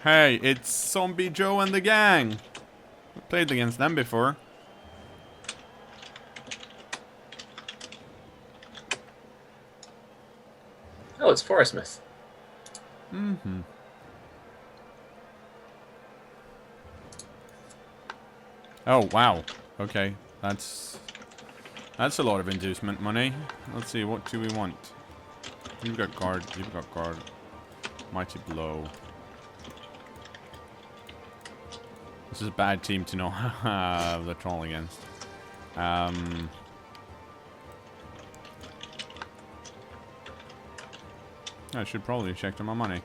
Hey, it's Zombie Joe and the gang. We played against them before. Oh, it's Forest Myth. Mm-hmm. Oh, wow. Okay. That's a lot of inducement money. Let's see, what do we want? You've got guard. You've got guard. Mighty blow. This is a bad team to know the troll against. I should probably check my money.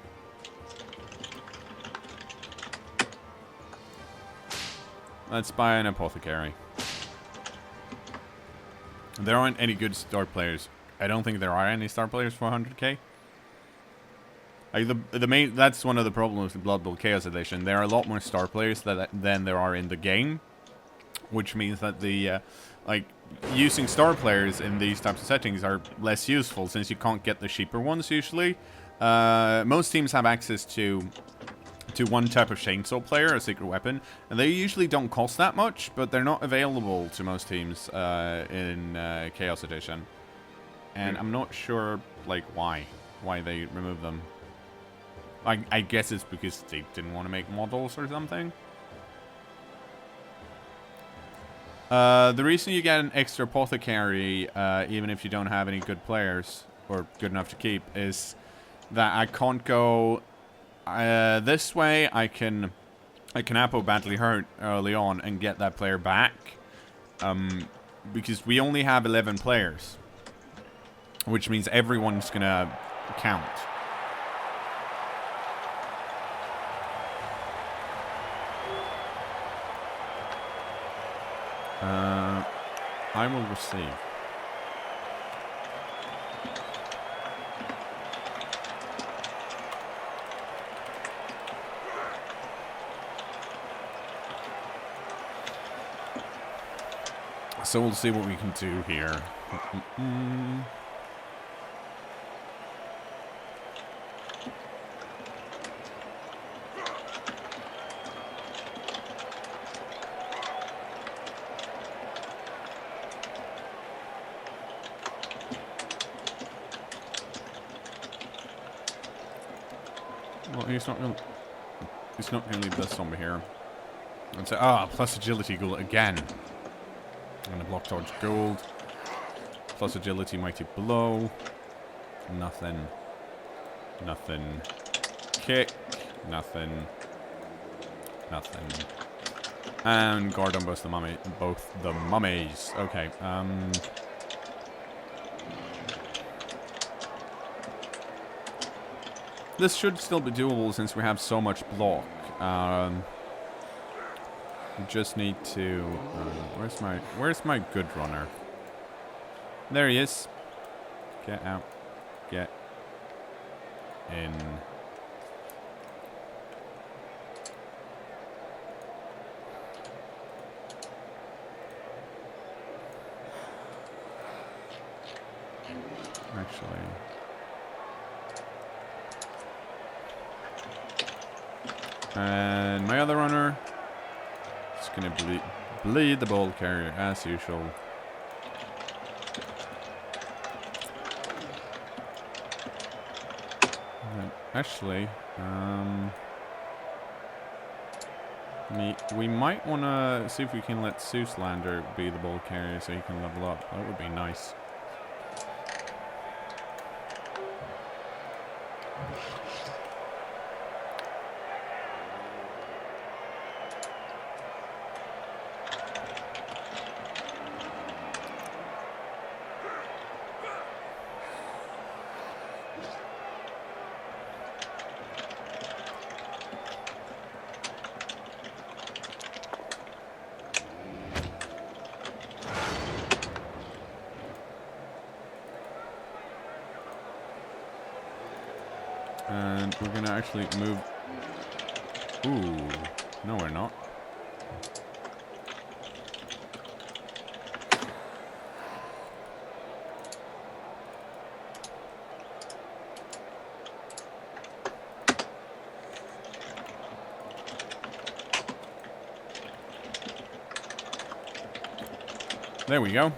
Let's buy an apothecary. There aren't any good star players. I don't think there are any star players for 100k. Like the main, that's one of the problems with Blood Bowl Chaos Edition. There are a lot more star players than there are in the game, which means that the like using star players in these types of settings are less useful since you can't get the cheaper ones usually. Most teams have access to one type of chainsaw player, a secret weapon, and they usually don't cost that much, but they're not available to most teams in Chaos Edition. And I'm not sure like why they remove them. I guess it's because they didn't want to make models or something. The reason you get an extra apothecary, even if you don't have any good players, or good enough to keep, is that I can't go this way. I can Apo badly hurt early on and get that player back. Because we only have 11 players. Which means everyone's gonna count. I will receive. So we'll see what we can do here. Well, he's not gonna leave this zombie here. And say, plus agility gold again. And a block dodge gold. Plus agility mighty blow. Nothing. Nothing. Kick. Nothing. Nothing. And guard on both the mummies. Okay, this should still be doable since we have so much block. We just need to... where's my good runner? There he is. Get out. Get in. Actually... And my other runner is going to bleed the ball carrier as usual. Actually, we might want to see if we can let Seuslander be the ball carrier so he can level up. That would be nice. And we're gonna actually move... Ooh. No, we're not. There we go.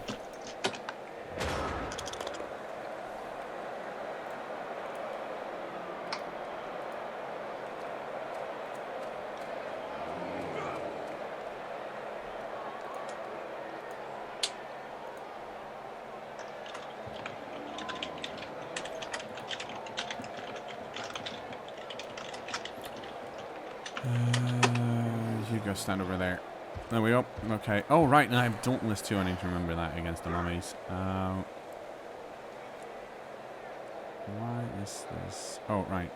You go stand over there. There we go. Okay. Oh, right. And I have Dauntless too. I need to remember that against the mummies. Why is this? Oh, right.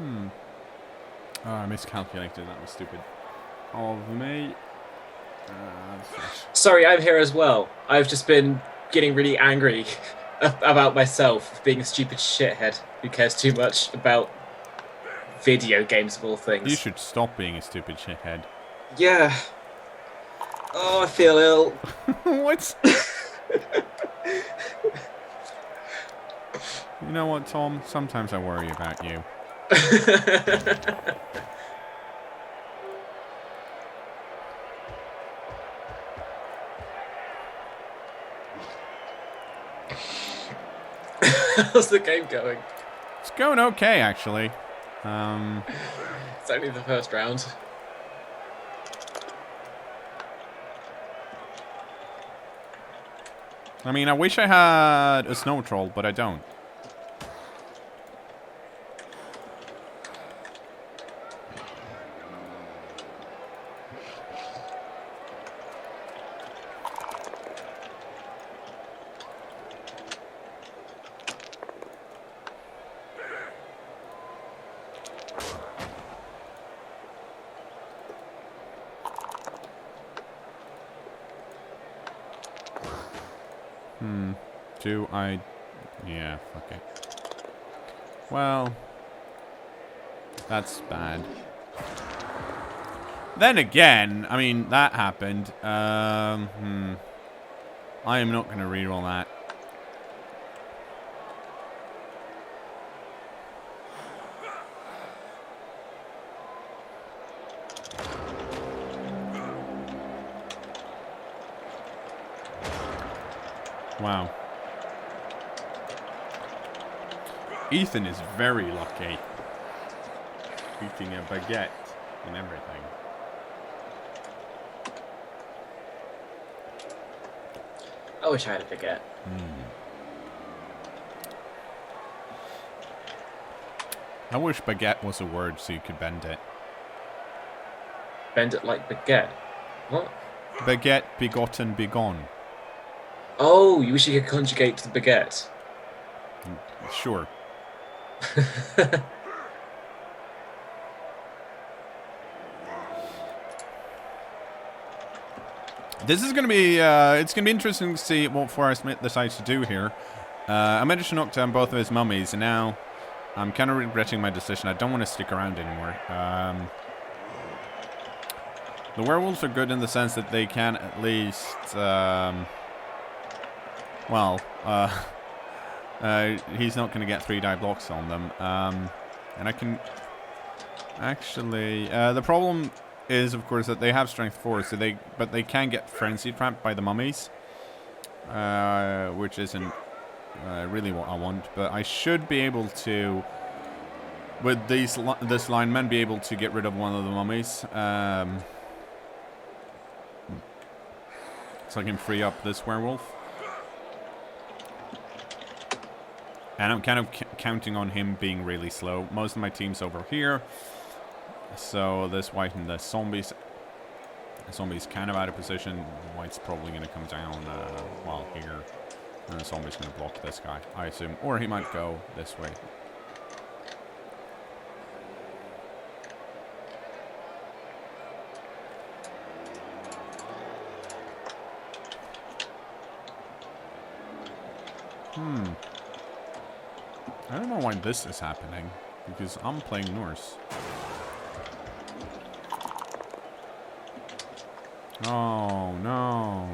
Oh, I miscalculated. That was stupid. Of me. Sorry, I'm here as well. I've just been getting really angry about myself being a stupid shithead who cares too much about video games of all things. You should stop being a stupid shithead. Yeah. Oh, I feel ill. What? You know what, Tom? Sometimes I worry about you. How's the game going? It's going okay, actually. It's only the first round. I mean, I wish I had a snow troll, but I don't. Yeah, fuck it. Well, that's bad. Then again, I mean, that happened. I am not going to reroll that. Wow. Ethan is very lucky. Eating a baguette and everything. I wish I had a baguette. I wish baguette was a word so you could bend it. Bend it like baguette. What? Baguette, begotten, begone. Oh, you wish you could conjugate the baguette. Sure. This is going to be, it's going to be interesting to see what Forrest Smith decides to do here. I managed to knock down both of his mummies, and now I'm kind of regretting my decision. I don't want to stick around anymore. The werewolves are good in the sense that they can at least, he's not going to get 3-die blocks on them. And I can actually, the problem is, of course, that they have strength 4, so but they can get frenzy trapped by the mummies, which isn't really what I want. But I should be able to, with this lineman, be able to get rid of one of the mummies, so I can free up this werewolf. And I'm kind of counting on him being really slow. Most of my team's over here. So this white and the zombies. The zombie's kind of out of position. White's probably going to come down here. And the zombie's going to block this guy, I assume. Or he might go this way. I don't know why this is happening, because I'm playing Norse. Oh, no.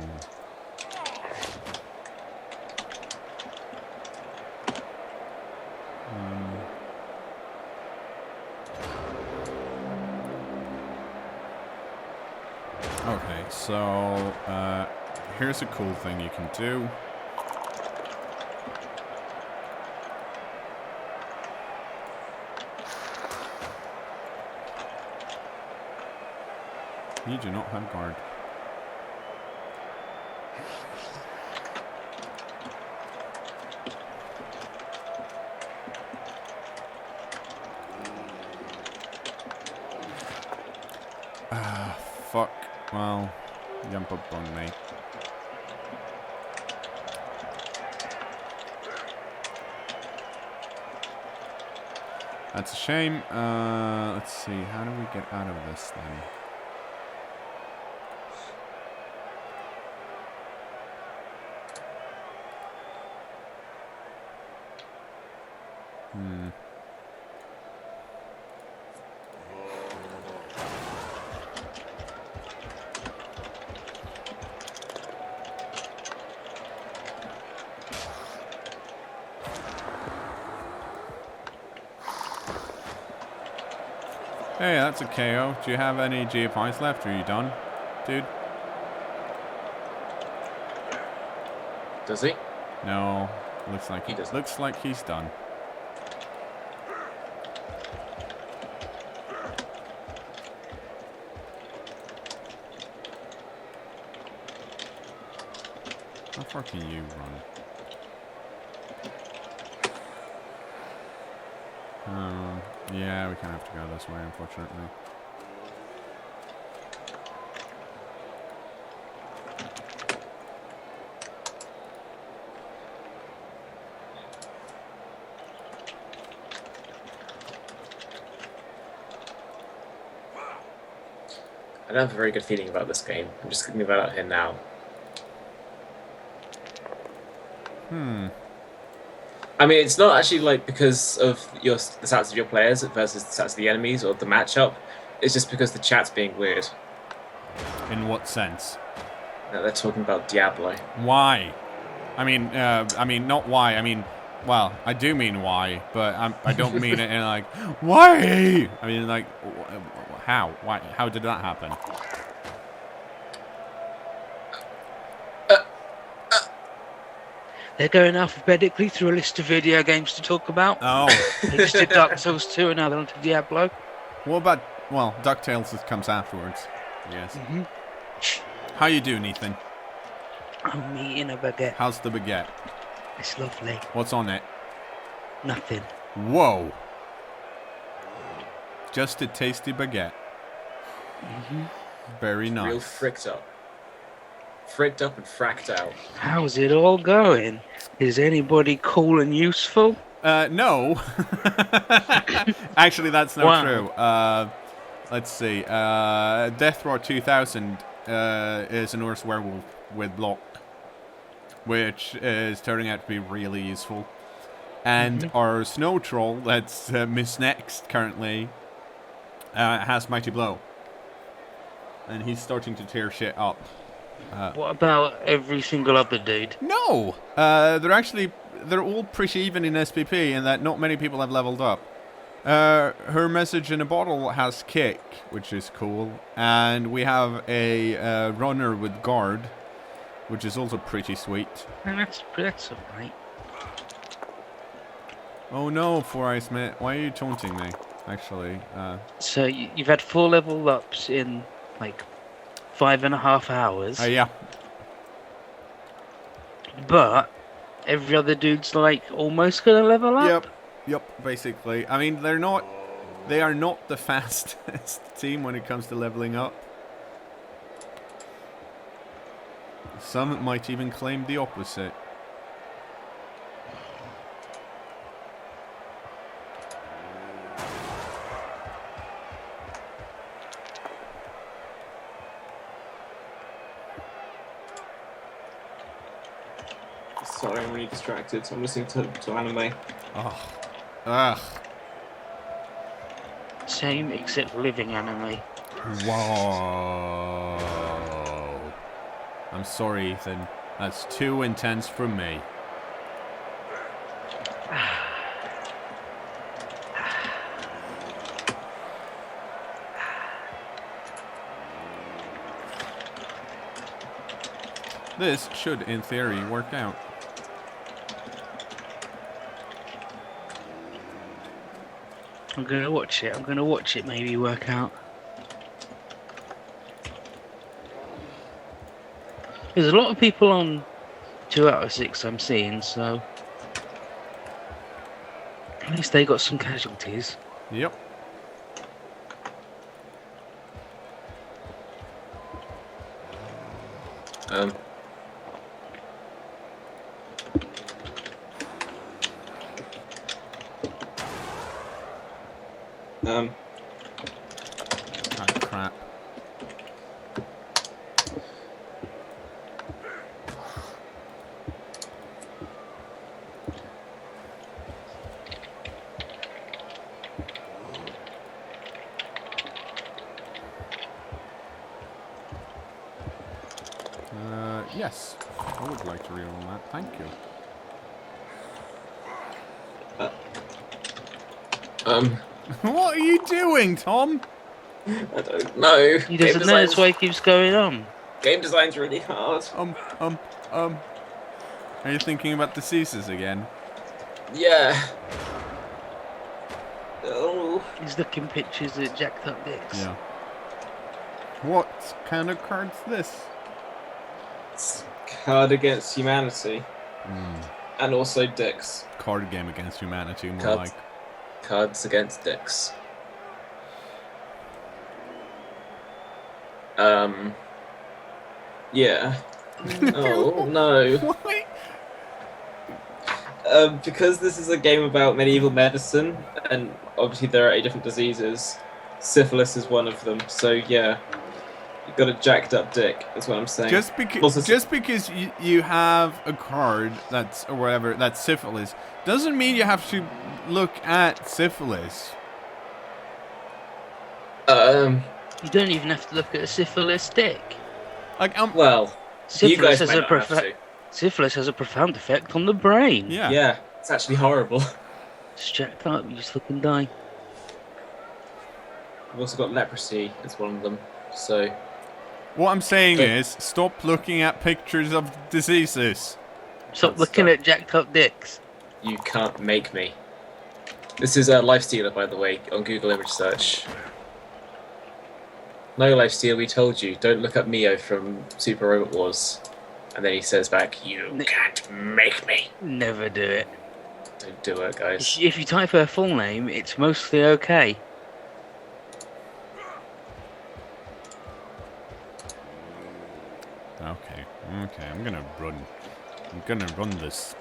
Okay, so here's a cool thing you can do. You do not have guard. Ah, fuck. Well, jump up on me. That's a shame. Let's see. How do we get out of this then? Hey, that's a KO. Do you have any GFIs left? Or are you done, dude? Does he? No. Looks like He doesn't. Looks like he's done. How far can you run? Yeah, we kind of have to go this way, unfortunately. I don't have a very good feeling about this game. I'm just thinking about it here now. I mean, it's not actually like because of the stats of your players versus the stats of the enemies or the matchup. It's just because the chat's being weird. In what sense? They're talking about Diablo. Why? I mean, not why. I mean, well, I do mean why, but I don't mean it in like, why? I mean, like, how? Why? How did that happen? They're going alphabetically through a list of video games to talk about. Oh. They just did Dark Souls 2 and now they're on to Diablo. What about, well, DuckTales comes afterwards. Yes. How you doing, Ethan? I'm eating a baguette. How's the baguette? It's lovely. What's on it? Nothing. Whoa. Just a tasty baguette. Very nice. Real fricked up. Fricked up and fracked out. How's it all going? Is anybody cool and useful? No. Actually, that's not Wow. true. Let's see. Deathroar 2000 is a Norse werewolf with block, which is turning out to be really useful. And our snow troll, that's Miss Next currently, has Mighty Blow. And he's starting to tear shit up. What about every single other dude? No! They're all pretty even in SPP in that not many people have leveled up. Her message in a bottle has kick, which is cool. And we have a runner with guard, which is also pretty sweet. And that's alright. Oh no, Four Eyes Mate, why are you taunting me? Actually, So you've had 4 level ups in like 5.5 hours. yeah. But every other dude's like almost gonna level up. Yep, basically. I mean, they are not the fastest team when it comes to leveling up. Some might even claim the opposite. Sorry, I'm really distracted. I'm listening to anime. Oh. Ugh. Same except living anime. Whoa. I'm sorry, Ethan. That's too intense for me. This should, in theory, work out. I'm gonna watch it. I'm gonna watch it maybe work out. There's a lot of people on 2 out of 6 I'm seeing, so at least they got some casualties. Yep. Um. Oh, crap. Yes. I would like to read on that. Thank you. What are you doing, Tom? I don't know. He doesn't know, that's why he keeps going on. Game design's really hard. Are you thinking about diseases again? Yeah. Oh. He's looking pictures at jacked up dicks. Yeah. What kind of card's this? It's Card Against Humanity. And also dicks. Card game against humanity, more Cards. like. Cards Against Dicks. Yeah. Oh, no. Why? Because this is a game about medieval medicine, and obviously there are 8 different diseases. Syphilis is one of them, so yeah. You've got a jacked up dick, is what I'm saying. Just because you have a card that's, or whatever, that's syphilis, doesn't mean you have to look at syphilis. You don't even have to look at a syphilis dick. Like, well, you Syphilis guys has, might not have to. syphilis has a profound effect on the brain. yeah. Yeah, it's actually horrible. It's jacked up, you just look and die. We've also got leprosy as one of them, so... What I'm saying is, stop looking at pictures of diseases. Stop looking at jacked up dicks. You can't make me. This is Lifestealer, by the way, on Google image search. No, Lifestealer, we told you, don't look up Mio from Super Robot Wars. And then he says back, you can't make me. Never do it. Don't do it, guys. If you type her full name, it's mostly okay. Okay, I'm gonna run this.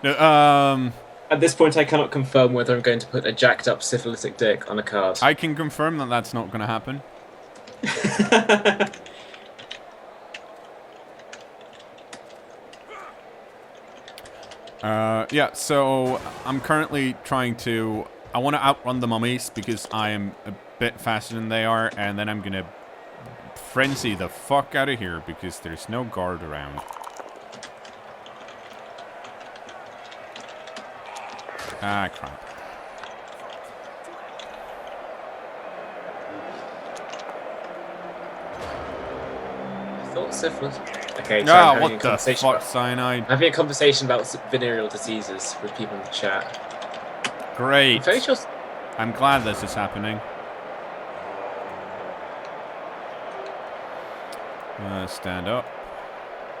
No, At this point, I cannot confirm whether I'm going to put a jacked up syphilitic dick on a card. I can confirm that that's not gonna happen. Yeah, so I'm currently trying to... I want to outrun the mummies because I am a bit faster than they are, and then I'm gonna frenzy the fuck out of here because there's no guard around. Ah, crap. I thought syphilis... Okay, so Ah, I'm having what a the conversation fuck, cyanide? I'm having a conversation about venereal diseases with people in the chat. Great. I'm very sure... I'm glad this is happening. Stand up.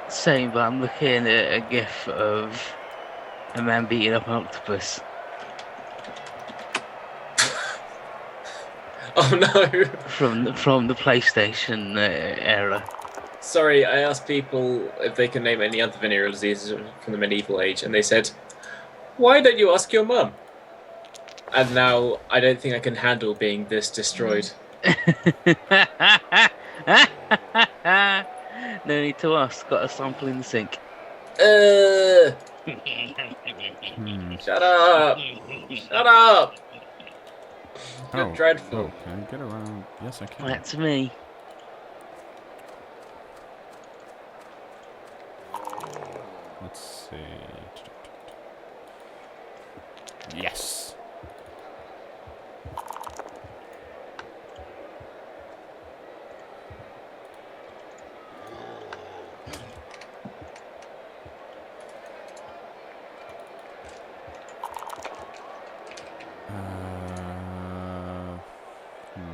Same, but I'm looking at a gif of a man beating up an octopus. Oh no! From the PlayStation era. Sorry, I asked people if they can name any other venereal diseases from the medieval age, and they said, "Why don't you ask your mum?" And now I don't think I can handle being this destroyed. No need to ask. Got a sample in the sink. Shut up! Shut up! You're dreadful. Oh, can I get around? Yes, I can. That's me. Let's see. Yes.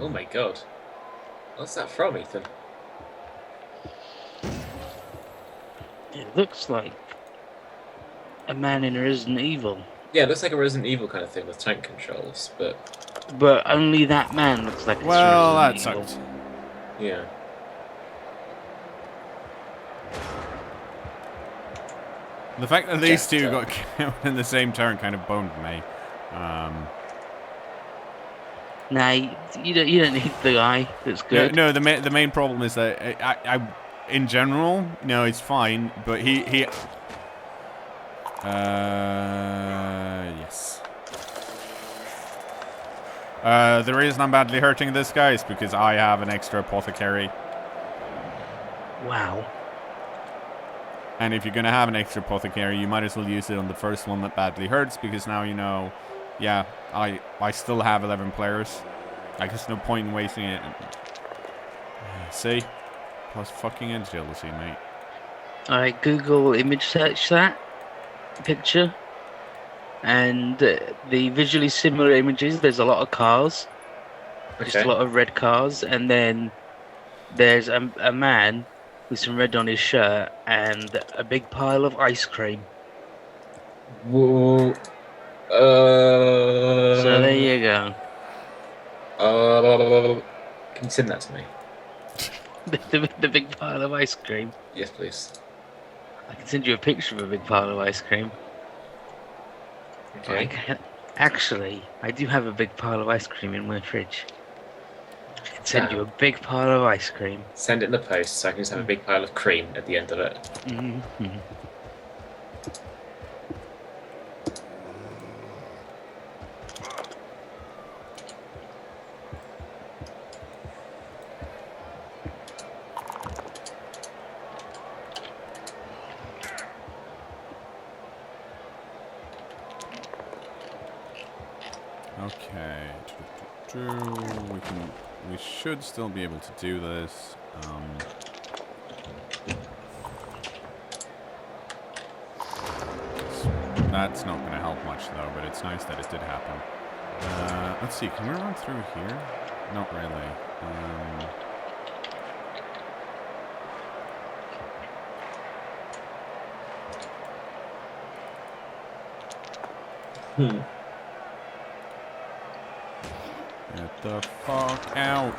Oh my god. What's that from, Ethan? It looks like a man in Resident Evil. Yeah, it looks like a Resident Evil kind of thing with tank controls, but But only that man looks like it's Well, that Resident Evil. sucked. yeah. The fact that these Yeah, two got killed in the same turn kind of boned me. Nah, you don't need the guy that's good. No, the main problem is that I in general, no, it's fine, but he yes. The reason I'm badly hurting this guy is because I have an extra apothecary. Wow. And if you're going to have an extra apothecary, you might as well use it on the first one that badly hurts, because now you know, yeah, I still have 11 players. Like, there's no point in wasting it. See? Plus fucking agility, mate. Alright, Google image search that picture. And the visually similar images, there's a lot of cars. Just a lot of red cars. And then there's a man with some red on his shirt and a big pile of ice cream. Whoa. So there you go. Can you send that to me? The big pile of ice cream. Yes, please. I can send you a picture of a big pile of ice cream. Okay. Actually, I do have a big pile of ice cream in my fridge. I can send you a big pile of ice cream. Send it in the post so I can just have a big pile of cream at the end of it. Mm-hmm. Okay. We should still be able to do this. That's not going to help much though, but it's nice that it did happen. Let's see, can we run through here? Not really. Get the fuck out.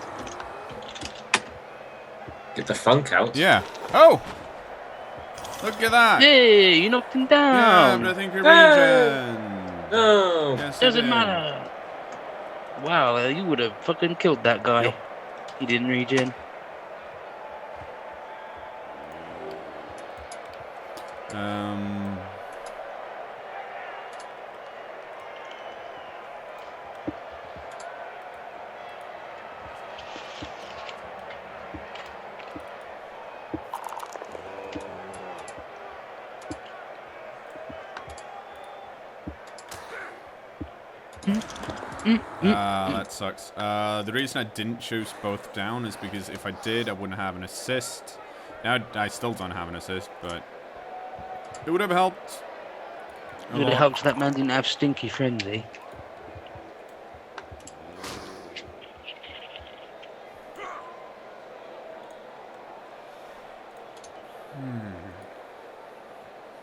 Get the funk out? Yeah. Oh! Look at that! Hey, you knocked him Yeah, down. I think you're regen. No! Yes, Doesn't matter. Wow, you would have fucking killed that guy. Yep. He didn't regen. That sucks. The reason I didn't choose both down is because if I did, I wouldn't have an assist. Now I still don't have an assist, but it would have helped. It would have helped that man didn't have Stinky Frenzy.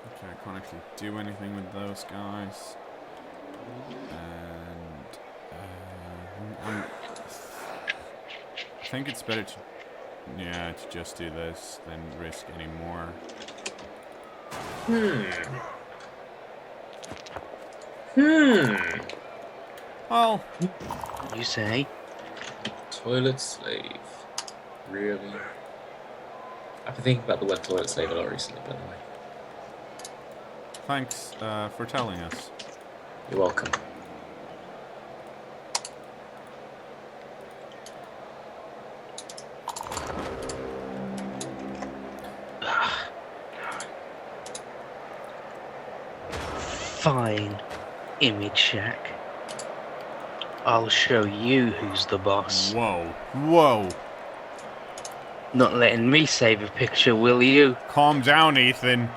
Okay, I can't actually do anything with those guys. And I think it's better to, to just do this than risk any more. Well, You say? Toilet slave. Really? I've been thinking about the word toilet slave a lot recently, by the way. thanks for telling us. You're welcome. Fine, Image Shack. I'll show you who's the boss. Whoa. Whoa. Not letting me save a picture, will you? Calm down, Ethan.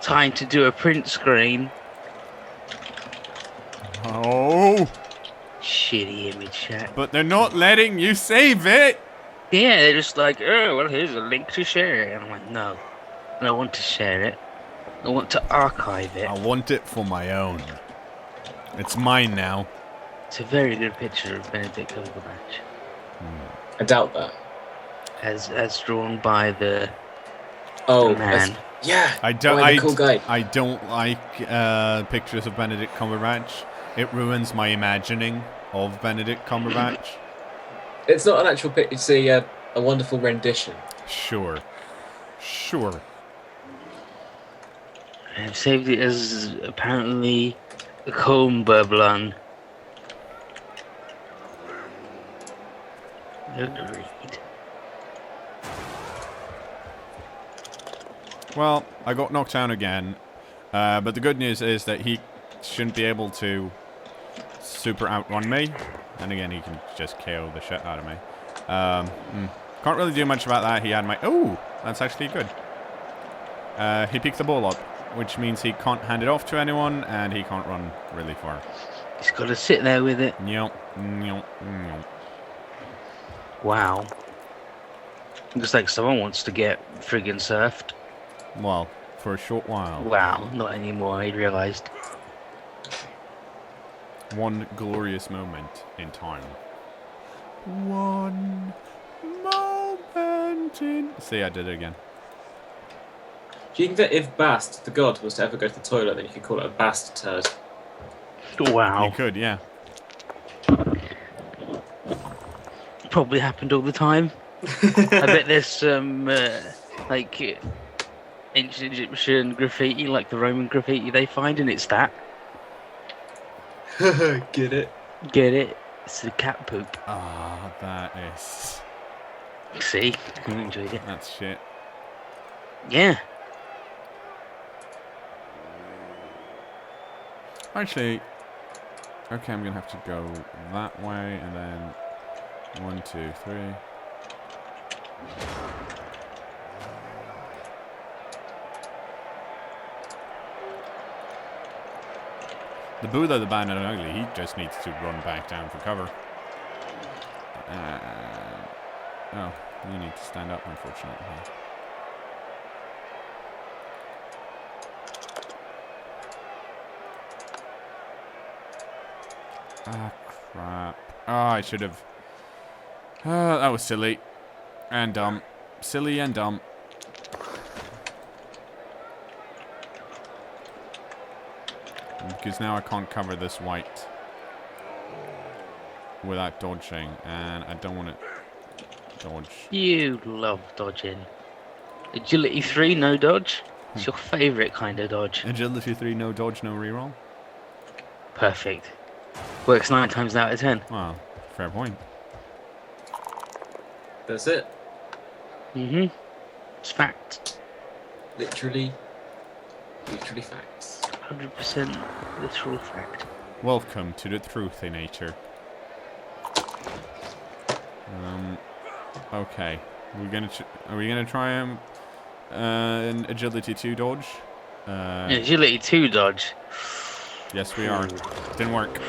Time to do a print screen. Oh. Shitty image chat. But they're not letting you save it! Yeah, they're just like, oh, well, here's a link to share. And I'm like, no. I don't want to share it. I want to archive it. I want it for my own. It's mine now. It's a very good picture of Benedict Cumberbatch. I doubt that. As drawn by the Oh, man. Yeah. I don't. the cool guy. I don't like pictures of Benedict Cumberbatch. It ruins my imagining of Benedict Cumberbatch. It's not an actual picture. It's a wonderful rendition. Sure. I've saved it as apparently a Comberblan. Agreed. Well, I got knocked down again, but the good news is that he shouldn't be able to super outrun me. And again, he can just KO the shit out of me. Can't really do much about that. He had my... Oh, that's actually good. He picked the ball up, which means he can't hand it off to anyone, and he can't run really far. He's got to sit there with it. Nyop. Wow. Looks like someone wants to get friggin' surfed. Well, for a short while. Wow, not anymore, I realised. One glorious moment in time. One moment in... See, I did it again. Do you think that if Bast, the god, was to ever go to the toilet, then you could call it a Bast turd? Wow. You could, yeah. Probably happened all the time. I bet there's some, like, ancient Egyptian graffiti, like the Roman graffiti they find, and it's that. Get it? Get it? It's the cat poop. Ah, that is... See? You enjoyed it. That's shit. Yeah. Actually, okay, I'm gonna have to go that way, and then 1, 2, 3. The Buddha, the Bad and Ugly, he just needs to run back down for cover. Oh, you need to stand up, unfortunately. Ah, crap. Oh, I should have... that was silly. And dumb. Silly and dumb. Because now I can't cover this white without dodging, and I don't want to dodge. You love dodging. Agility 3, no dodge? It's your favourite kind of dodge. Agility 3, no dodge, no reroll? Perfect. Works 9 times out of 10. Well, fair point. That's it. Mm-hmm. It's fact. Literally facts. 100% literal fact. Welcome to the truthy nature. Okay. Are we gonna try an agility 2 dodge? Agility 2 dodge. Yes, we are. Didn't work.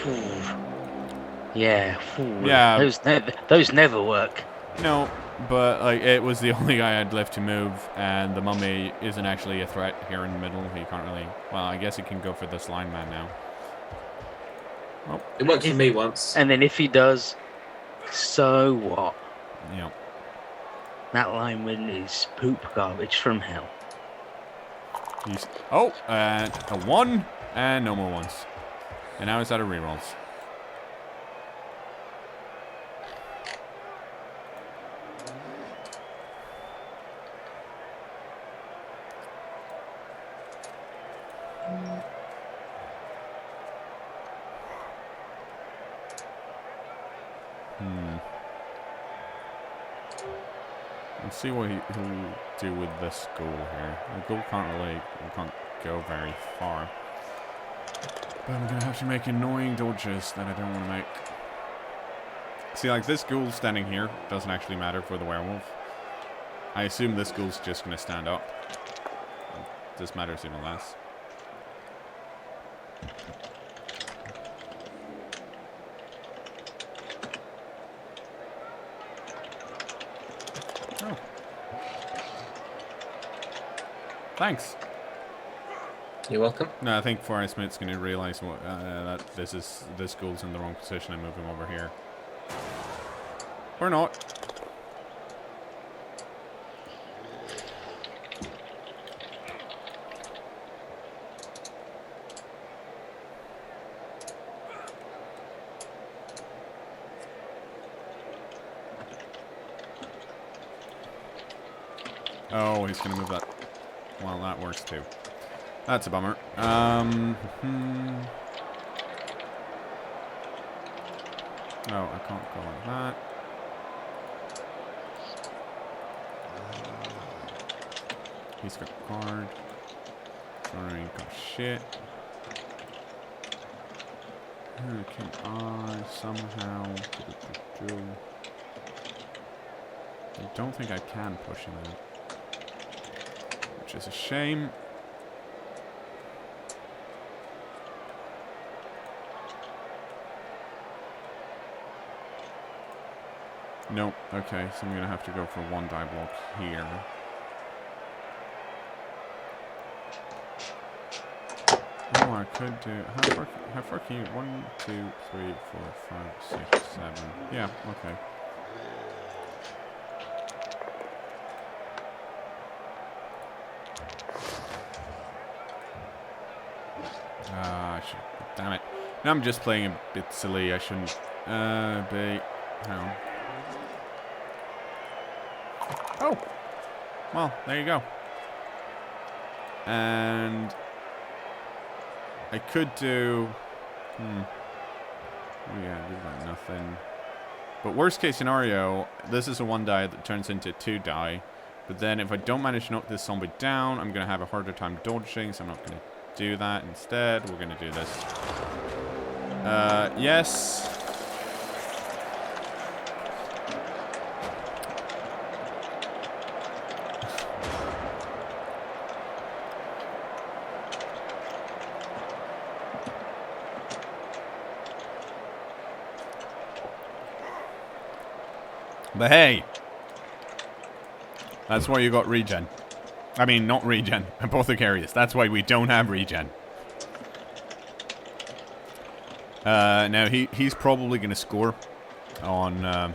Yeah. Yeah. Those never work. No, but like it was the only guy I'd left to move, and the mummy isn't actually a threat here in the middle. He can't really. Well, I guess he can go for this lineman now. Oh. It worked for me once. And then if he does, so what? Yeah. That lineman is poop garbage from hell. He's a 1 and no more ones, and now it's out of rerolls. Let's see what he'll do with this goal here. The goal can't go very far. But I'm gonna have to make annoying dodges that I don't want to make. See, like this ghoul standing here doesn't actually matter for the werewolf. I assume this ghoul's just gonna stand up. This matters even less. Thanks. You're welcome. No, I think Forrest Smith's going to realise that this goal's in the wrong position and move him over here. Or not. Oh, he's going to move that. Well, that works too. That's a bummer. Oh, I can't go like that. He's got a card. Sorry, got shit. Can I somehow... I don't think I can push him out. Which is a shame. Nope. Okay, so I'm going to have to go for one die block here. Oh, I could do... How far can you... 1, 2, 3, 4, 5, 6, 7. Yeah, okay. Damn it. Now I'm just playing a bit silly. I shouldn't be... Hang on. Oh! Well, there you go. And... I could do... Oh yeah, we've got nothing. But worst case scenario, this is a 1 die that turns into 2 die. But then if I don't manage to knock this zombie down, I'm going to have a harder time dodging, so I'm not going to do that. Instead, we're going to do this. Yes. But hey, that's why you got regen. I mean, not regen, Apothecarius. That's why we don't have regen. Now, he's probably going to score on the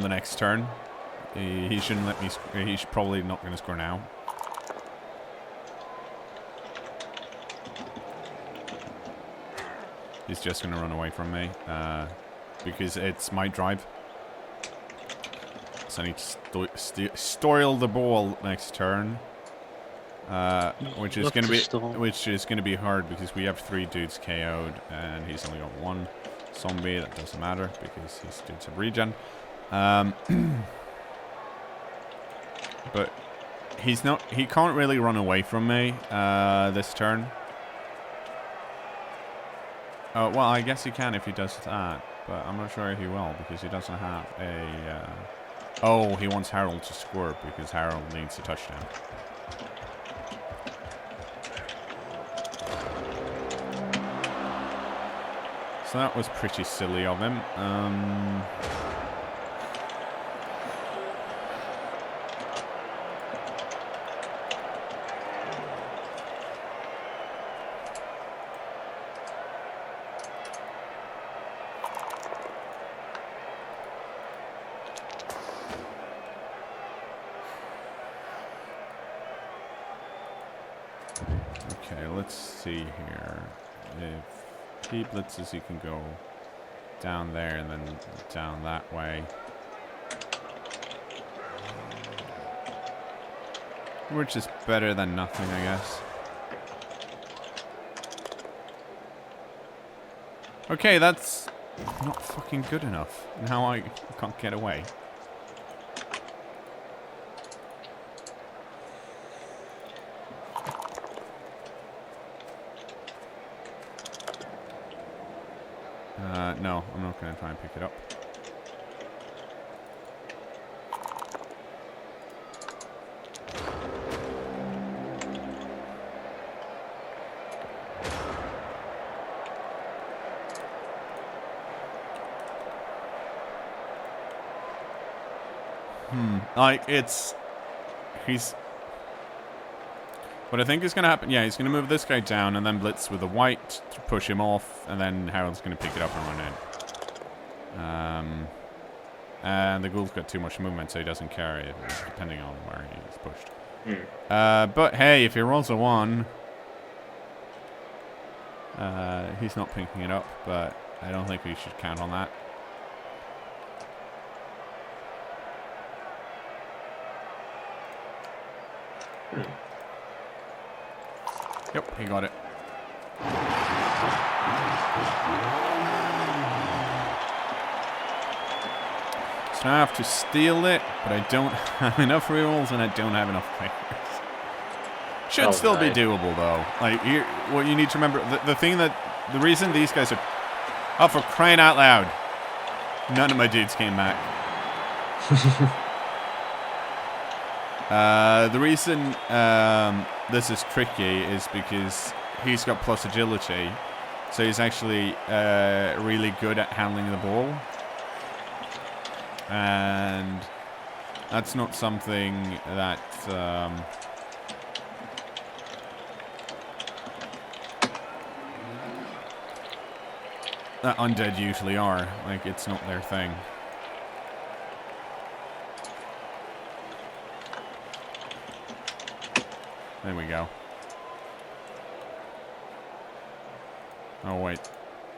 next turn. He shouldn't let me... He's probably not going to score now. He's just going to run away from me. Because it's my drive. So I need to steal the ball next turn. Which is going to be hard because we have 3 dudes KO'd and he's only got 1 zombie. That doesn't matter because his dudes have regen. But he can't really run away from me this turn. Well, I guess he can if he does that, but I'm not sure if he will because he doesn't have a... Oh, he wants Harold to score because Harold needs a touchdown. So that was pretty silly of him. Okay, let's see here. If he blitzes, he can go down there and then down that way. Which is better than nothing, I guess. Okay, that's not fucking good enough. Now I can't get away. No, I'm not going to try and pick it up. Like, it's What I think is going to happen, yeah, he's going to move this guy down and then blitz with the white to push him off, and then Harold's going to pick it up and run in. And the ghoul's got too much movement, so he doesn't carry it, depending on where he's pushed. But hey, if he rolls a 1, he's not picking it up, but I don't think we should count on that. Yep, he got it. So now I have to steal it, but I don't have enough rerolls and I don't have enough players. Should still be doable though. Like, what you need to remember, the reason these guys are... Oh, for crying out loud. None of my dudes came back. The reason this is tricky is because he's got plus agility, so he's actually really good at handling the ball, and that's not something that that Undead usually are. Like, it's not their thing. There we go. Oh, wait.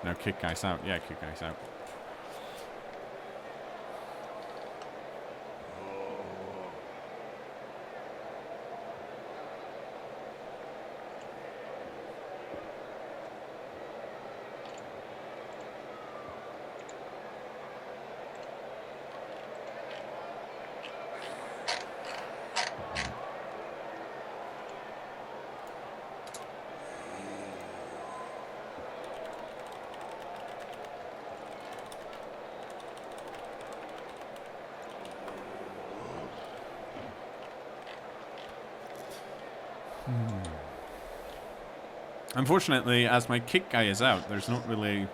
No, kick guys out. Yeah, kick guys out. Unfortunately, as my kick guy is out, there's not really...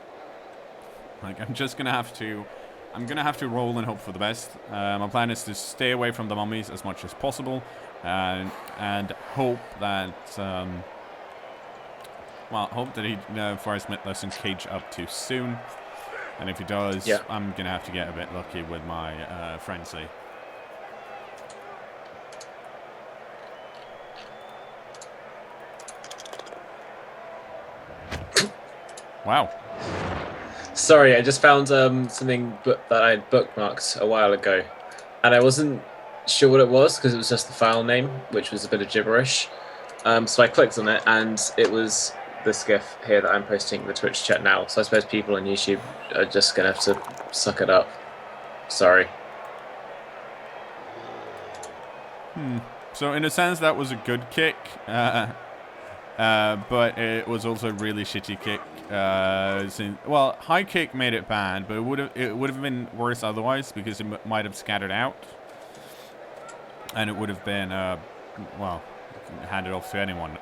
Like, I'm gonna have to roll and hope for the best. My plan is to stay away from the mummies as much as possible, and hope that... hope that Forrest Smith doesn't cage up too soon. And if he does, I'm gonna have to get a bit lucky with my frenzy. Wow. Sorry, I just found something that I had bookmarked a while ago, and I wasn't sure what it was because it was just the file name, which was a bit of gibberish. So I clicked on it, and it was this GIF here that I'm posting in the Twitch chat now. So I suppose people on YouTube are just gonna have to suck it up. Sorry. So in a sense, that was a good kick. But it was also a really shitty kick. High kick made it bad, but it would have been worse otherwise because it might have scattered out, and it would have been handed off to anyone.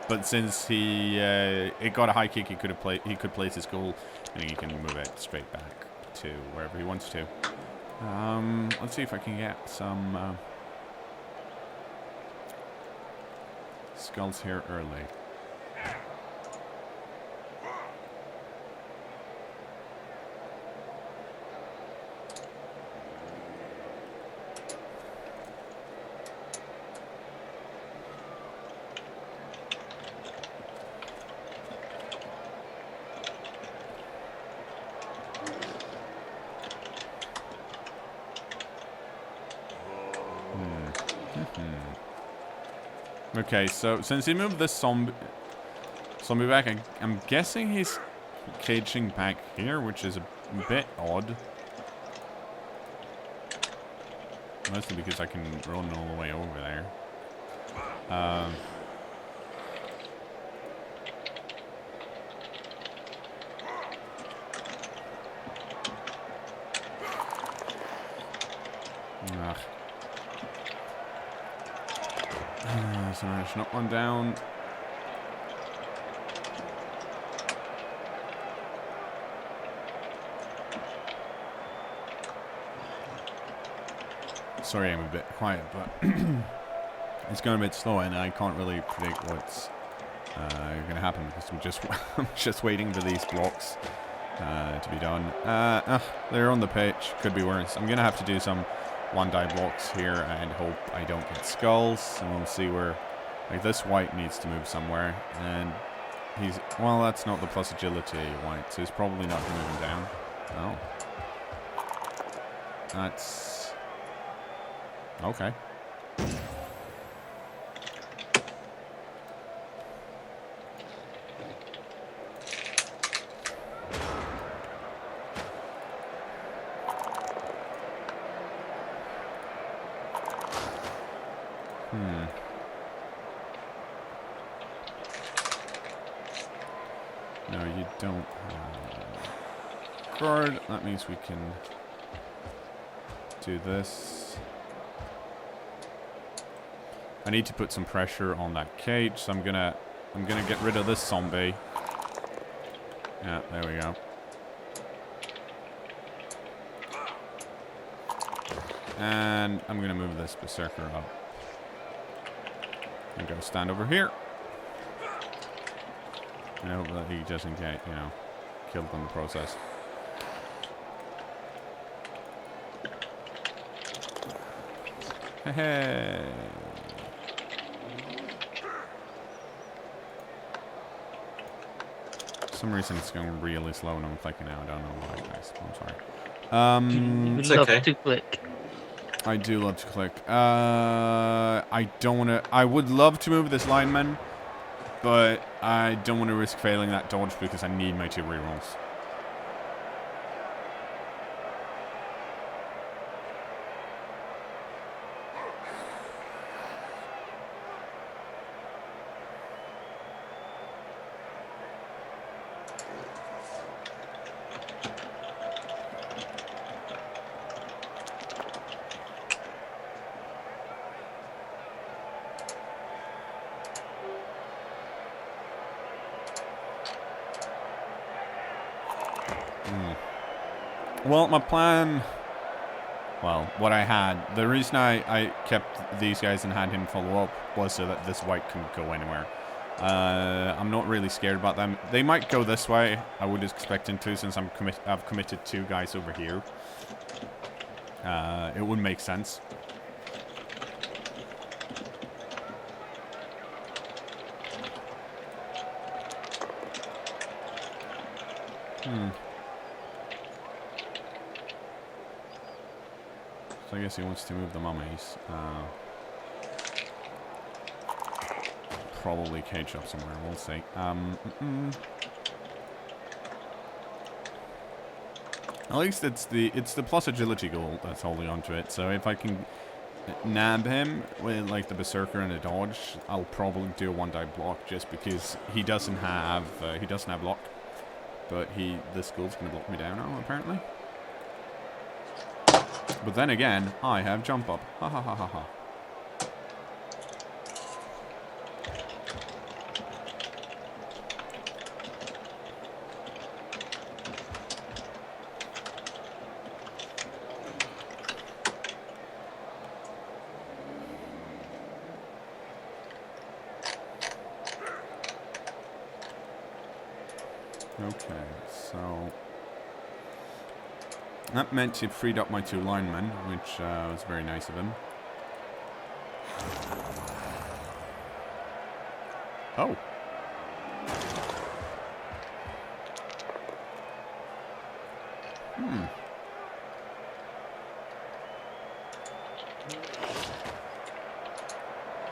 But since it got a high kick, he could place his goal, and he can move it straight back to wherever he wants to. Let's see if I can get some. Skulls here early. Okay, so since he moved this zombie back, I'm guessing he's caging back here, which is a bit odd. Mostly because I can run all the way over there. So there's not one down. Sorry I'm a bit quiet, but it's going a bit slow and I can't really predict what's going to happen because I'm just waiting for these blocks to be done. They're on the pitch. Could be worse. I'm going to have to do some one-die blocks here and hope I don't get skulls. And we'll see where... Like, this white needs to move somewhere. And he's... Well, that's not the plus agility white, so he's probably not going to move him down. Oh. That's... Okay. No, you don't have guard. That means we can do this. I need to put some pressure on that cage, so I'm gonna get rid of this zombie. Yeah, there we go. And I'm gonna move this berserker up. And go stand over here. And I hope that he doesn't get, you know, killed in the process. Hey. For some reason it's going really slow when I'm clicking out. I don't know why, guys. I'm sorry. It's Love okay. to click. I do love to click. I don't want to... I would love to move this lineman, but I don't want to risk failing that dodge because I need my 2 rerolls. Well, my plan... Well, what I had... The reason I kept these guys and had him follow up was so that this white couldn't go anywhere. I'm not really scared about them. They might go this way. I would expect them to, since I've committed 2 guys over here. It would make sense. So I guess he wants to move the mummies. Probably cage up somewhere. We'll see. At least it's the plus agility goal that's holding onto it. So if I can nab him with like the berserker and a dodge, I'll probably do a 1-die block just because he doesn't have block. But this ghoul's gonna block me down now apparently. But then again, I have jump up. Ha ha ha ha ha. Okay, so... That meant he freed up my 2 linemen, which was very nice of him. Oh.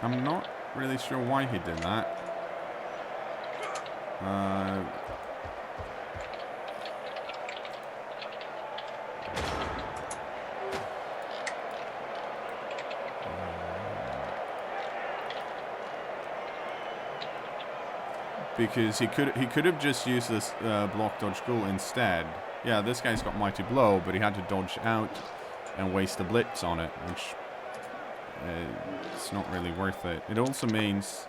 I'm not really sure why he did that. Because he could have just used this block dodge ghoul instead. Yeah, this guy's got mighty blow, but he had to dodge out and waste the blitz on it, which it's not really worth it. It also means,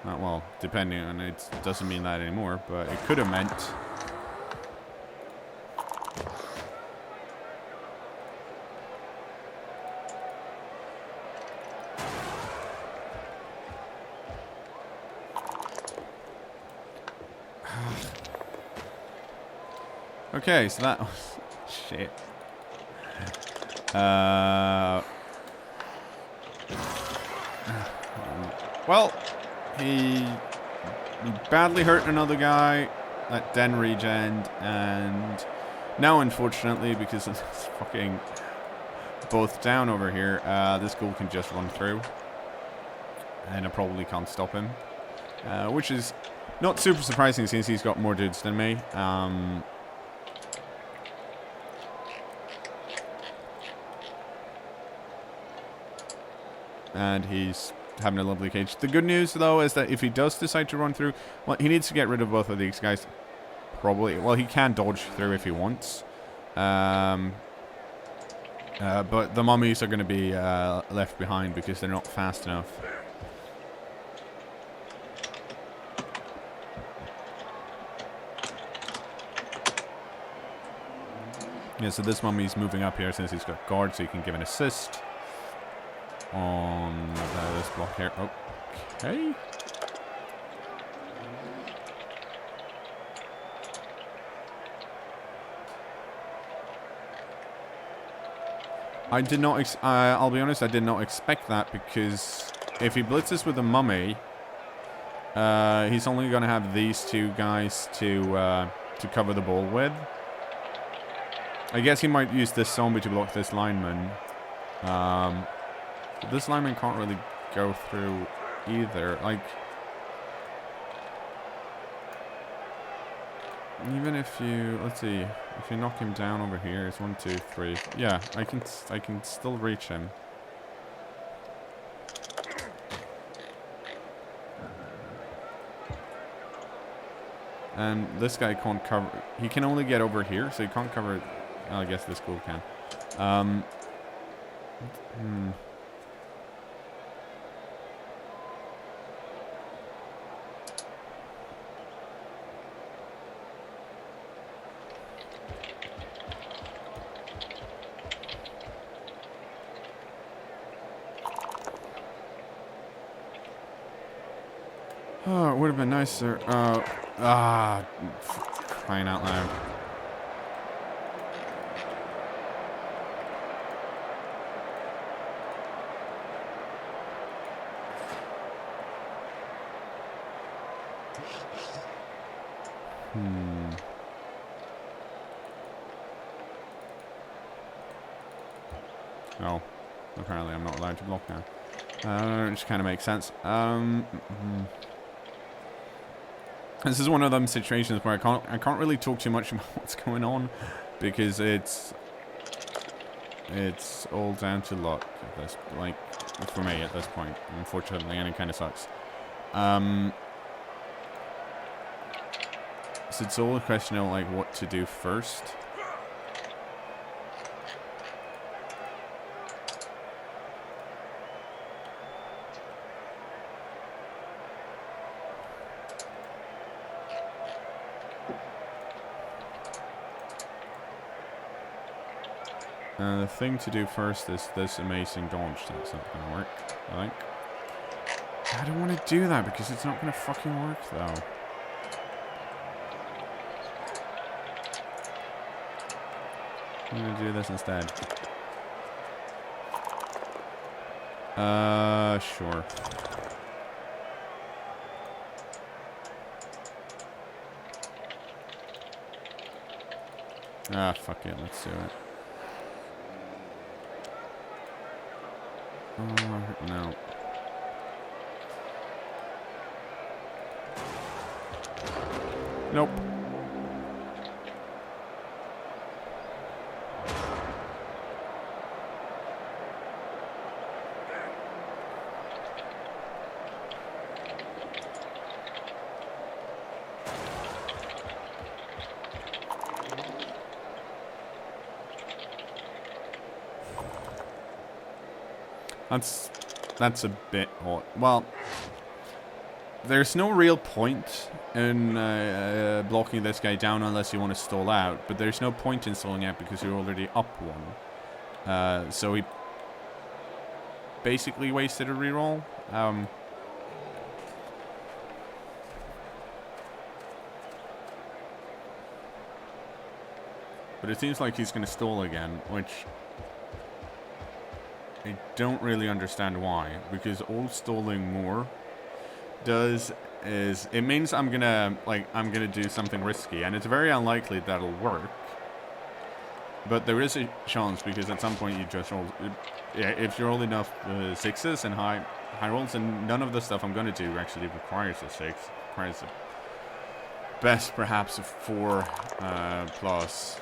well, depending on it, doesn't mean that anymore, but it could have meant Okay, so that was... Shit. Well, he badly hurt another guy. That den regened, and now, unfortunately, because it's fucking both down over here, this ghoul can just run through, and I probably can't stop him, which is not super surprising since he's got more dudes than me. And he's having a lovely cage. The good news, though, is that if he does decide to run through, well, he needs to get rid of both of these guys. Probably. Well, he can dodge through if he wants. But the mummies are going to be left behind because they're not fast enough. Yeah, so this mummy's moving up here since he's got guard, so he can give an assist on this block here. Okay. I did not, I'll be honest, I did not expect that, because if he blitzes with a mummy, he's only going to have these two guys to cover the ball with. I guess he might use this zombie to block this lineman. But this lineman can't really go through either. Like, even if you, let's see, if you knock him down over here, it's 1, 2, 3. Yeah, I can still reach him. And this guy can't cover. He can only get over here, so he can't cover. Well, I guess this ghoul can. Oh, it would have been nicer. Crying out loud. Oh, apparently I'm not allowed to block now. Which kind of makes sense. This is one of them situations where I can't really talk too much about what's going on, because it's all down to luck at this, like, for me at this point, unfortunately, and it kind of sucks. So it's all a question of like what to do first. The thing to do first is this amazing dodge. That's not going to work, I think. I don't want to do that because it's not going to fucking work, though. I'm going to do this instead. Sure. Ah, fuck it, let's do it. No. Nope. That's a bit odd. Well, there's no real point in blocking this guy down unless you want to stall out, but there's no point in stalling out because you're already up one. So he basically wasted a reroll. But it seems like he's going to stall again, which I don't really understand why. Because all stalling more does is it means I'm gonna do something risky, and it's very unlikely that'll work. But there is a chance, because at some point you just roll. If you roll enough sixes and high rolls, and none of the stuff I'm gonna do actually requires a 6. Requires a best perhaps a 4 plus.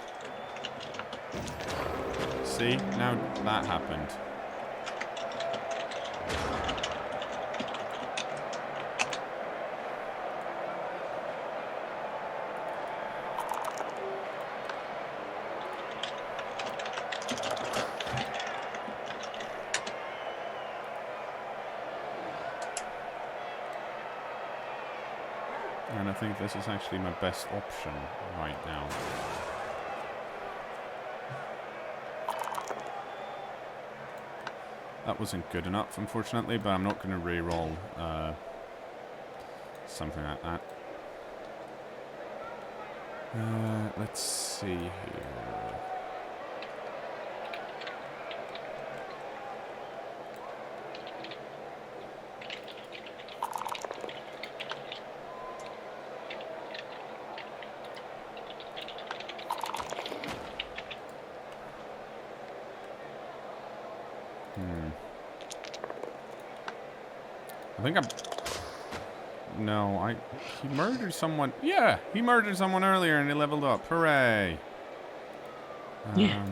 See, now that happened. And I think this is actually my best option right now. That wasn't good enough, unfortunately, but I'm not going to re-roll something like that. Let's see here. I think he murdered someone. Yeah, he murdered someone earlier and he leveled up. Hooray. Yeah.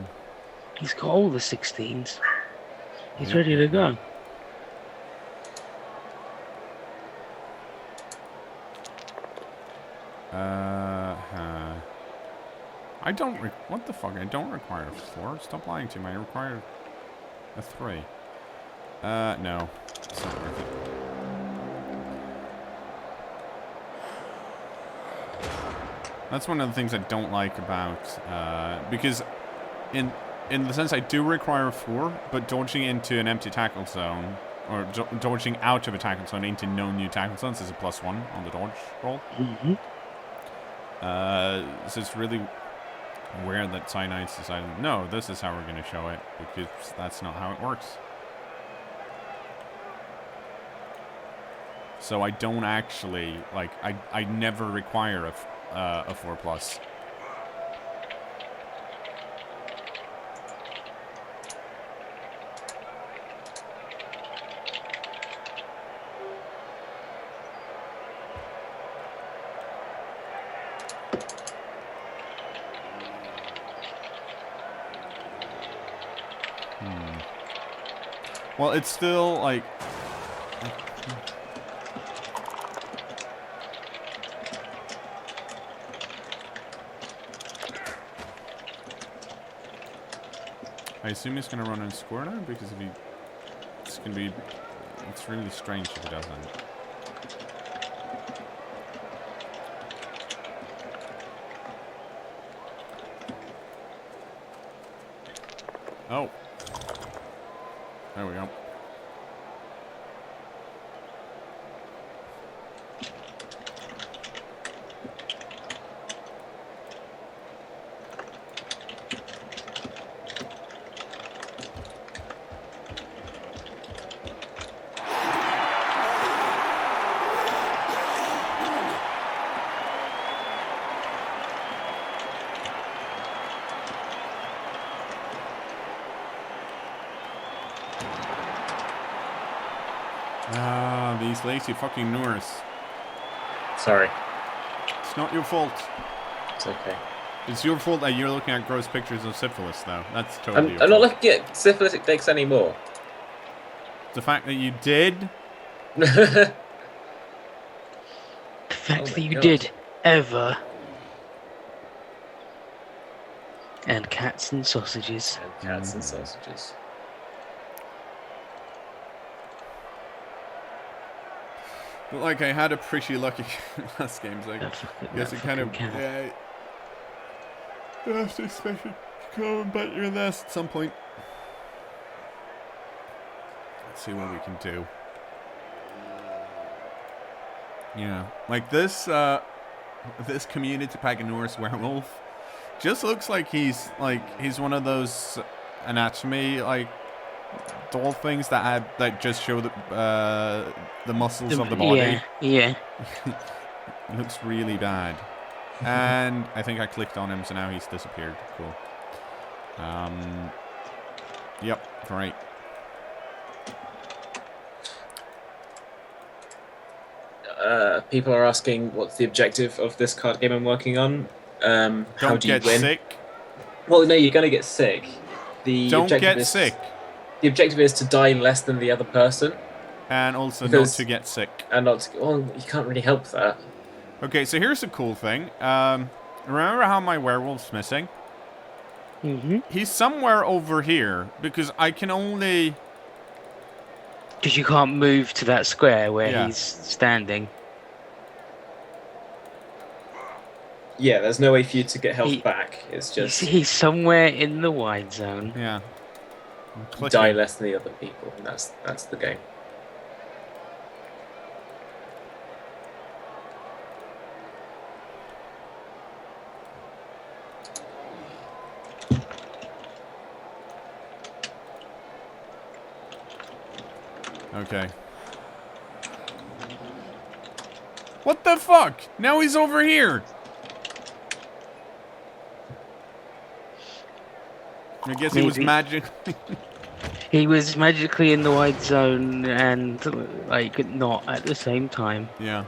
He's got all the 16s. He's ready to go. What the fuck? I don't require a 4. Stop lying to me. I require a 3. No. It's not worth it. That's one of the things I don't like about, because in the sense I do require a 4, but dodging into an empty tackle zone, or dodging out of a tackle zone into no new tackle zones is a +1 on the dodge roll. Mm-hmm. So it's really weird that Cyanide's decided, no, this is how we're going to show it, because that's not how it works. So I don't actually, I never require a 4 plus. Well, it's still like. I assume he's going to run and score now, because if it's really strange if he doesn't. Oh. There we go. These lazy fucking Noors. Sorry. It's not your fault. It's okay. It's your fault that you're looking at gross pictures of syphilis, though. That's totally your I'm not fault. looking at syphilitic dicks anymore. The fact that you did. The fact that you did ever. And cats and sausages. And cats and sausages. But like, I had a pretty lucky last game, so I guess it kind of. Yeah. You have to expect it to come and bite your ass at some point. Let's see what we can do. Yeah, like this community pack of Norse werewolf just looks like he's one of those anatomy doll things that just show the muscles of the body. Yeah. It looks really bad. And I think I clicked on him, so now he's disappeared. Cool. Yep, great. People are asking what's the objective of this card game I'm working on. How do you get win? sick. Well, no, you're going to get sick. Don't get sick. The objective is to die less than the other person. And also not to get sick. And not to, well, you can't really help that. Okay, so here's a cool thing. Remember how my werewolf's missing? Mm-hmm. He's somewhere over here, because I can only... Because you can't move to that square where he's standing. Yeah, there's no way for you to get health back. It's just... He's somewhere in the wide zone. Yeah. Die less than the other people, and that's the game. Okay. What the fuck? Now he's over here. I guess he was magically... He was magically in the wide zone and, not at the same time. Yeah.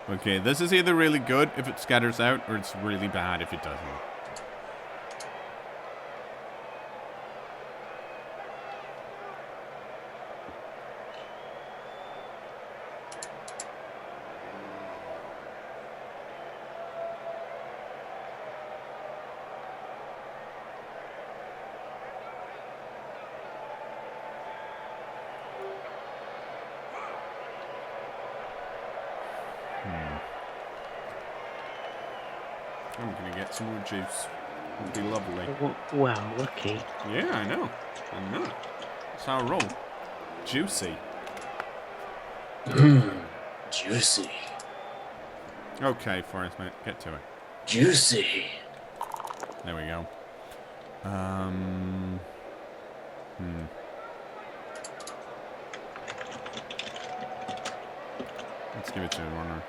Okay, this is either really good if it scatters out, or it's really bad if it doesn't. I'm gonna get some more juice. It'll be lovely. Wow, lucky. Yeah, I know. That's how I roll. Juicy. Juicy. Okay, Forrest, mate, get to it. Juicy. There we go. Let's give it to a runner.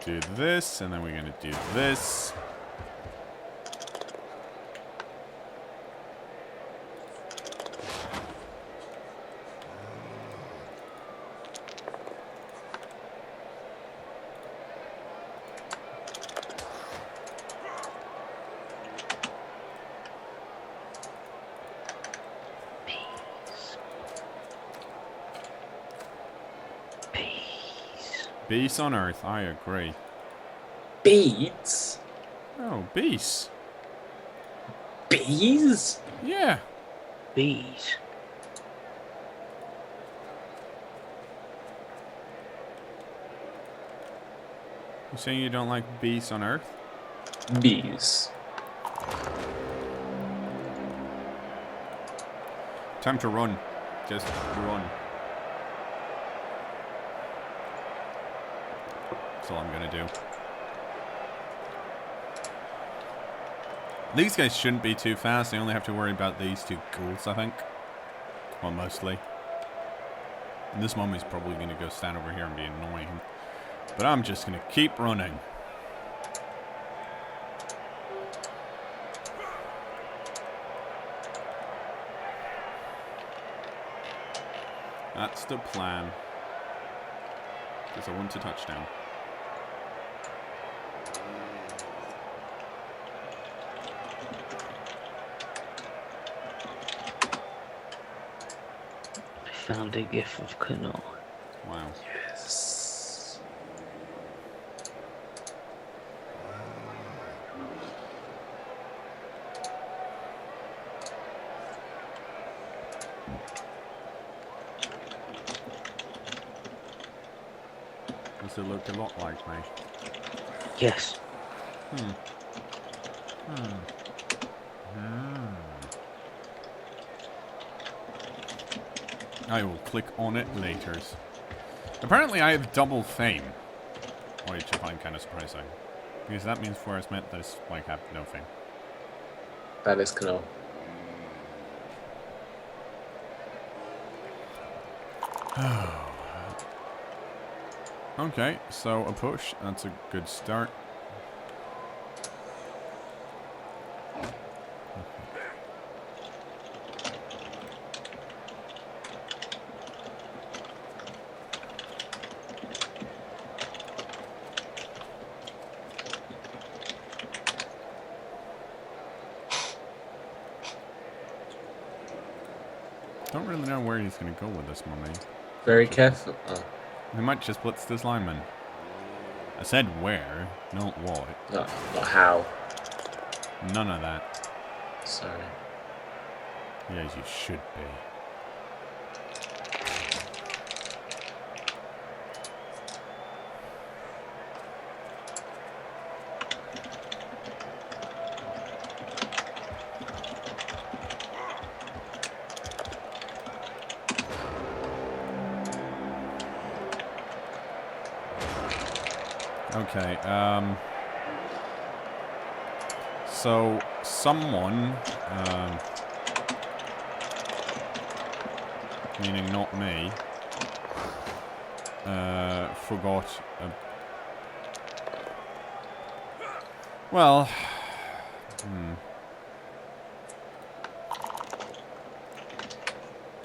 Do this, and then we're gonna do this. Beast on Earth, I agree. Beads? Oh, beasts. Bees? Yeah. Bees. You saying you don't like beasts on Earth? Bees. Time to run. Just run. That's all I'm gonna do. These guys shouldn't be too fast. They only have to worry about these two ghouls, I think. Well, mostly. And this mummy's probably gonna go stand over here and be annoying. But I'm just gonna keep running. That's the plan. Because I want a touchdown. I found a gif of cKnoor. Wow. Yes. ones that look a lot like me. Yes. I will click on it later. Apparently I have double fame. Which I find kind of surprising. Because that means Forrest meant that it's like have no fame. That is cKnoor. Okay, so a push. That's a good start. Don't really know where he's going to go with this mummy. Very careful. Oh, He might just blitz this lineman. I said where, not what. not how. None of that. Sorry. Yeah, as you should be. Okay, so someone, meaning not me, forgot well,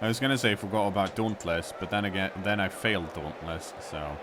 I was gonna say forgot about Dauntless, but then again, then I failed Dauntless, so...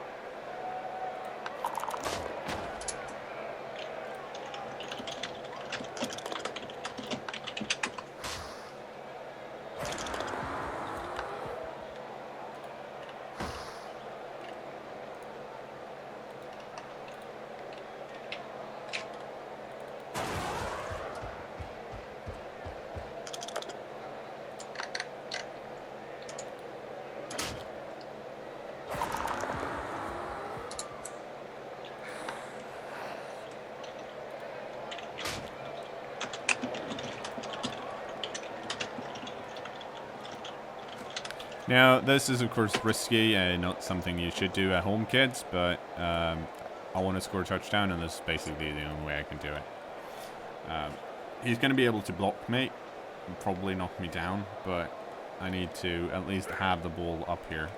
Now, this is of course risky and not something you should do at home, kids, but I want to score a touchdown, and this is basically the only way I can do it. He's going to be able to block me, and probably knock me down, but I need to at least have the ball up here.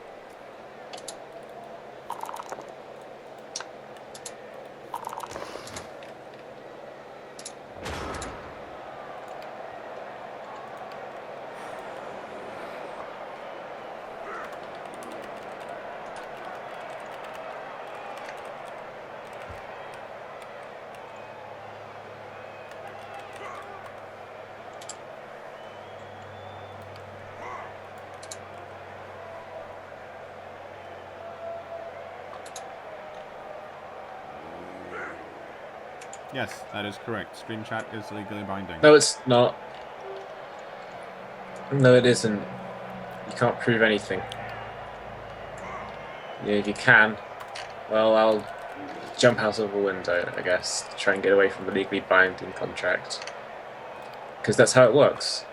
Yes, that is correct. Stream chat is legally binding. No, it's not. No, it isn't. You can't prove anything. Yeah, if you can, well, I'll jump out of a window, I guess, to try and get away from the legally binding contract. Because that's how it works.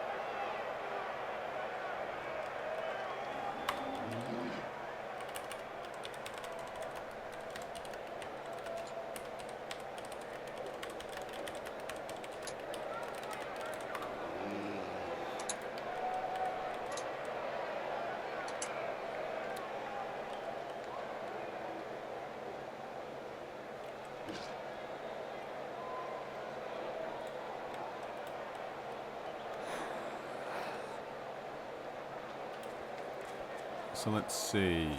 So let's see.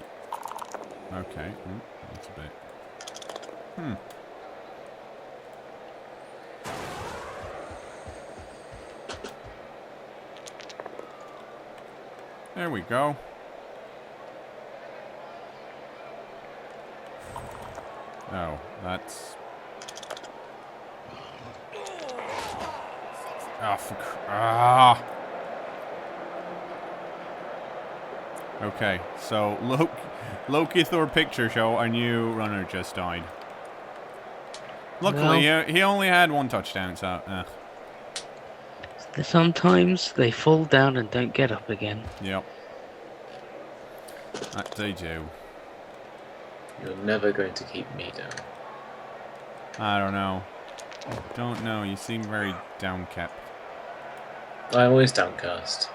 Okay, that's a bit... There we go. Oh, that's... Oh, Okay, so Loki Thor picture show, our new runner just died. Luckily, he only had 1 touchdown, so... Sometimes they fall down and don't get up again. Yep. That they do. You're never going to keep me down. I don't know. Don't know. You seem very down-kept. I'm always downcast.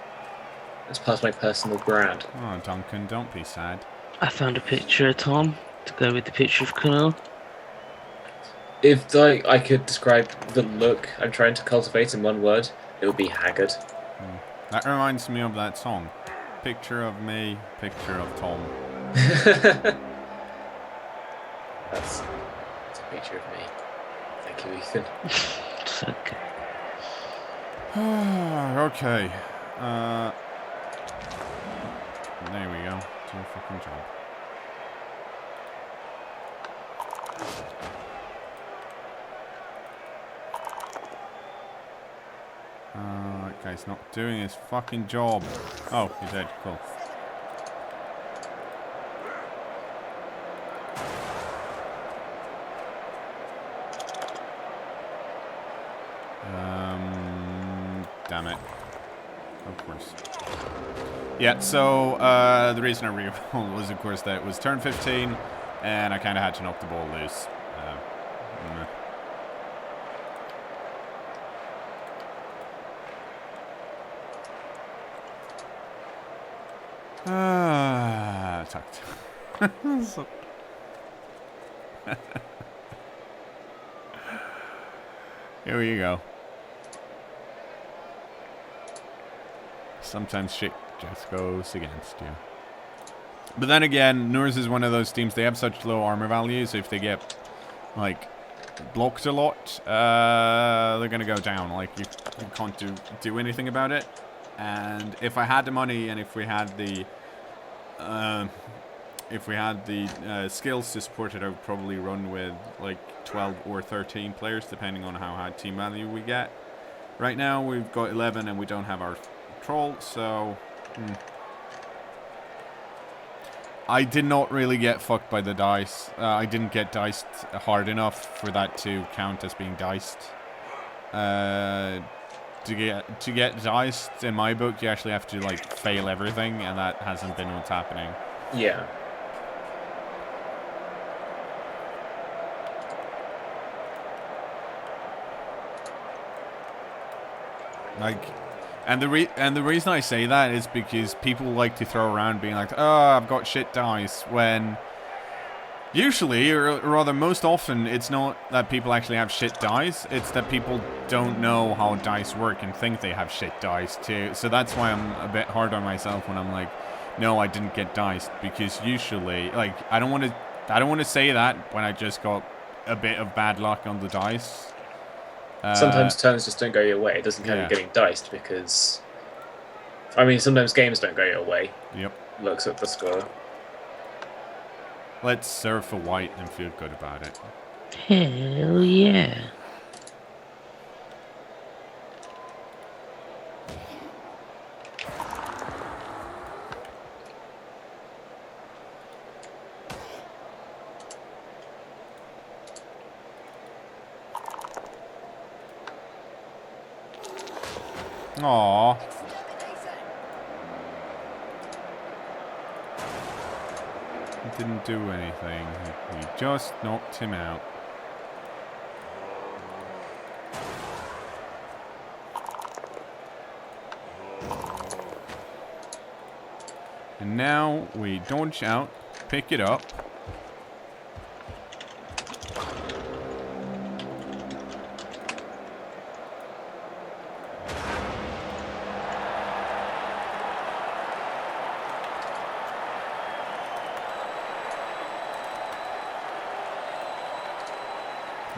It's part of my personal brand. Oh, Duncan, don't be sad. I found a picture of Tom to go with the picture of cKnoor. If I could describe the look I'm trying to cultivate in one word, it would be haggard. That reminds me of that song. Picture of me, picture of Tom. That's a picture of me. Thank you, Ethan. It's okay. Okay. There we go. Do a fucking job. That guy's not doing his fucking job. Oh, he's dead. Cool. Damn it. Of course. Yeah, so the reason I re-rolled was, of course, that it was turn 15, and I kind of had to knock the ball loose. Tucked. Here you go. Sometimes shit just goes against you. But then again, Noors is one of those teams, they have such low armor values, if they get, like, blocked a lot, they're gonna go down. Like, you can't do anything about it. And if I had the money and if we had the skills to support it, I would probably run with, like, 12 or 13 players, depending on how high team value we get. Right now, we've got 11 and we don't have our troll, so... I did not really get fucked by the dice. I didn't get diced hard enough for that to count as being diced. To get diced, in my book, you actually have to, like, fail everything, and that hasn't been what's happening. Yeah. Like, and the reason I say that is because people like to throw around being like, "Oh, I've got shit dice," when usually, or rather most often, it's not that people actually have shit dice. It's that people don't know how dice work and think they have shit dice too. So that's why I'm a bit hard on myself when I'm like, "No, I didn't get diced," because usually, like, I don't want to say that when I just got a bit of bad luck on the dice. Sometimes turns just don't go your way. It doesn't count you getting diced because... I mean, sometimes games don't go your way. Yep. Looks at the score. Let's surf a white and feel good about it. Hell yeah. Aww. He didn't do anything. He just knocked him out. And now we dodge out, pick it up.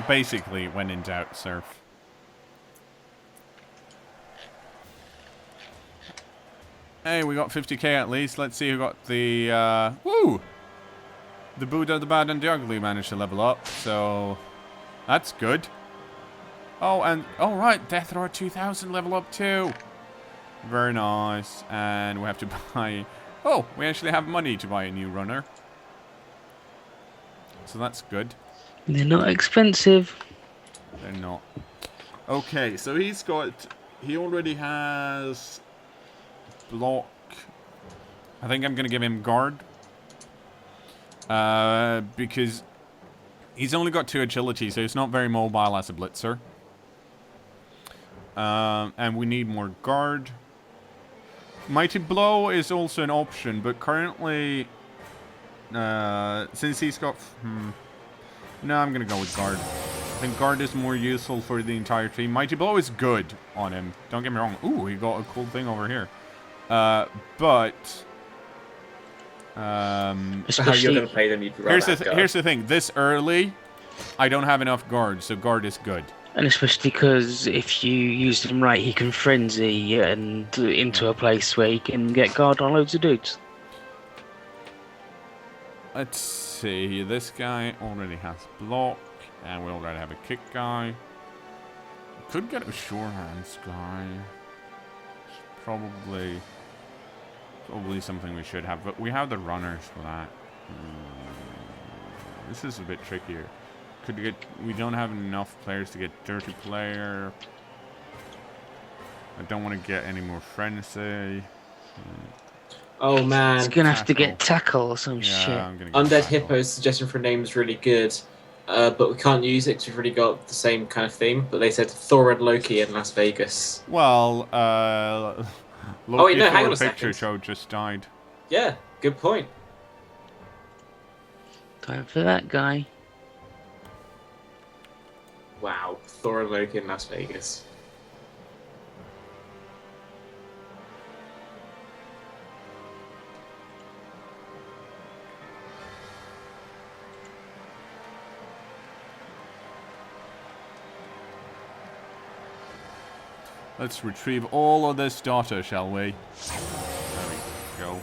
Basically, when in doubt, surf. Hey, we got 50k at least. Let's see who got the, woo! The Buddha, the Bad, and the Ugly managed to level up, so that's good. Oh, and, oh right, Death Roar 2000 level up too. Very nice. And we have to buy Oh, we actually have money to buy a new runner. So that's good. They're not expensive. They're not. Okay, so he's got... He already has... Block. I think I'm going to give him guard. Because he's only got 2 agility, so he's not very mobile as a blitzer. And we need more guard. Mighty Blow is also an option, but currently... since he's got... No, I'm going to go with guard. I think guard is more useful for the entire team. Mighty Blow is good on him. Don't get me wrong. Ooh, he got a cool thing over here. But... So how you're going to play them, you'd rather have guard. Here's the thing. This early, I don't have enough guard, so guard is good. And especially because if you use him right, he can frenzy and into a place where he can get guard on loads of dudes. Let's see. This guy already has block, and we already have a kick guy. Could get a sure hands guy. It's probably something we should have, but we have the runners for that. This is a bit trickier. We don't have enough players to get dirty player. I don't want to get any more frenzy. Oh man. He's gonna have to get tackle or some shit. I'm gonna get Undead tackle. Hippo's suggestion for a name is really good, but we can't use it because we've already got the same kind of theme. But they said Thor and Loki in Las Vegas. Well, Loki wait, no, hang on a Picture second. Show just died. Yeah, good point. Time for that guy. Wow, Thor and Loki in Las Vegas. Let's retrieve all of this data, shall we? There we go.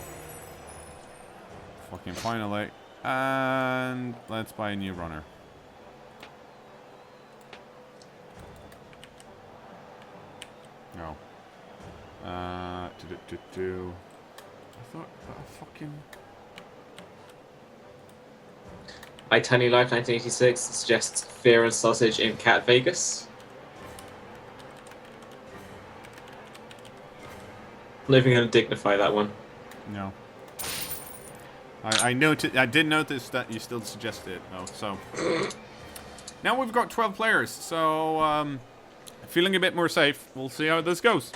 Fucking finally. And let's buy a new runner. No. I thought fucking... By Tiny Life 1986 suggests Fear and Sausage in Cat Vegas. I'm not even going to dignify that one. No. I did notice that you still suggested it, though, so... Now we've got 12 players, so, feeling a bit more safe. We'll see how this goes.